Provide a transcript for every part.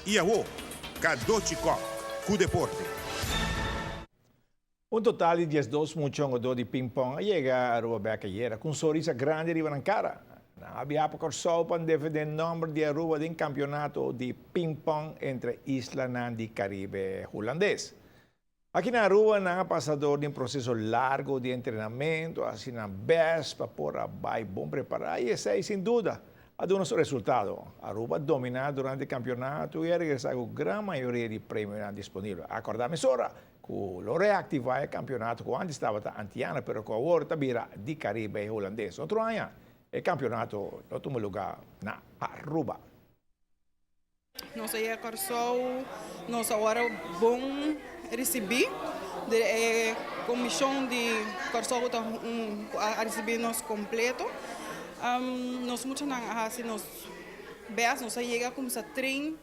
Iaô, Kadochikok, com deporte. Un total de 12 jogadores de ping-pong chega a Aruba ayer com sorriso grande riba na cara. Havia por só para defender o número de Aruba em campeonato de ping-pong entre Isla Nandi Caribe holandês. Aqui na Aruba, na passador de um processo largo de treinamento, assim na best para pôr a bem bom preparado, e esse aí, sem dúvida, a do nosso resultado. Aruba dominar durante o campeonato e regressar com a grande maioria de prêmios disponíveis. Acordamos ora que lo reativar o campeonato que antes estava antiano, mas que agora vira de Caribe holandês. Outro ano, o campeonato no último lugar na Aruba. Nós aí acordou, nós agora bom receber a comissão de corso a receber nós completo. Nós muito não assim nós best nós chega como se trein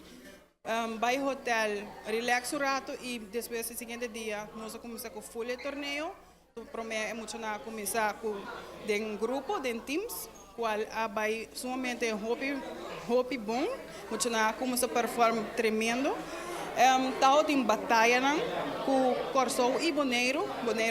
vai hotel relax um rato e depois no seguinte dia nós começa com full torneio. Promete muito não começar com um grupo de teams qual vai sumamente hobby bom muito não começa a performar tremendo. Tal tem batalha não com Corso e Boneiro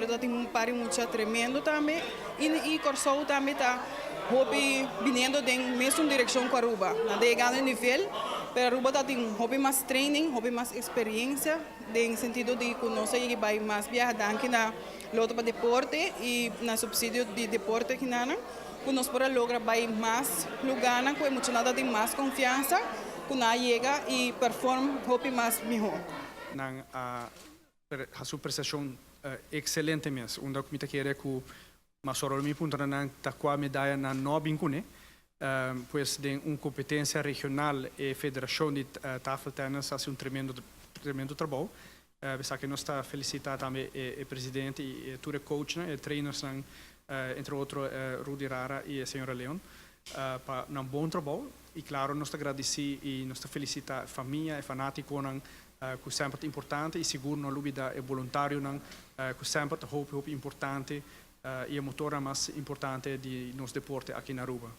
tá tem um pare muito tremendo também e Corso também tá hobby vindo de mesma direção com Aruba na de nível pero Aruba tá tem hobby mais training hobby mais experiência em sentido de que nós aí vai mais viajar aqui na luta para deporte e na subsídio de deporte que nana que nós para lograr vai mais lugar na que muito nada tem mais confiança que na chega e performa hobby mais melhor a sua prestação excelente mesmo onde eu me queria que mas só me punta na com a medalha na Nobincune pois tem uma competência regional e federação de tafel tennis faz tremendo trabalho pensar que nós está felicitar também o presidente e todo o coach e trainers entre outros Rudy Rara e a senhora Leon para um bom trabalho e claro nós agradecemos e nós felicitar a família e fanático que sempre é importante e seguro não dúvida é voluntário que sempre é hope importante e a motora mais importante de nosso deporte aqui na Aruba.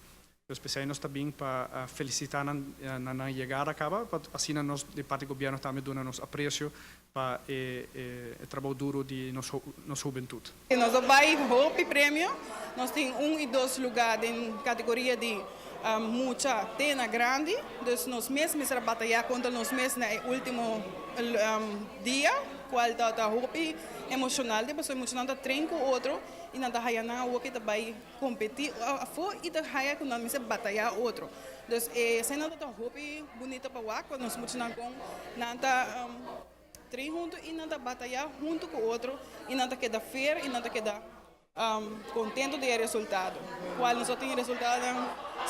Especialmente nós também para felicitar na chegada acaba, assim nós de parte do governo também dando nosso apreço para o trabalho duro de nossa juventude. Nós vai hope prêmio, nós temos 1 e 2 lugares em categoria de muita tena grande, então nós mesmos a batalhar contra nós mesmos no último dia, qual está hope emocional, depois emocional está treino com o outro e nada haya na o que vai competir foi e da haya com nós batalhar outro então se nada tá hope bonita para o quando nós muito não com nada treino junto e nada batalhar junto com o outro e nada queda fair e nada queda contento de resultado qual nós só tem resultado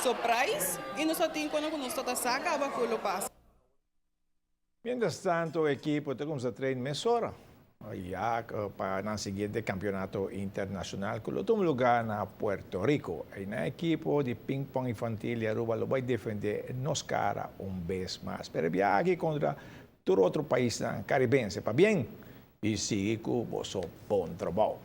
surprise e nós só tem quando nós está saca a que passa. Mientras tanto, o equipo tem como se treina mesora. Ya para el siguiente campeonato internacional, que lo toma lugar en Puerto Rico. El equipo de ping-pong infantil de Aruba lo va a defender nos cara un vez más. Pero viaje contra todo otro país caribense, para bien, y sigue con su buen trabajo.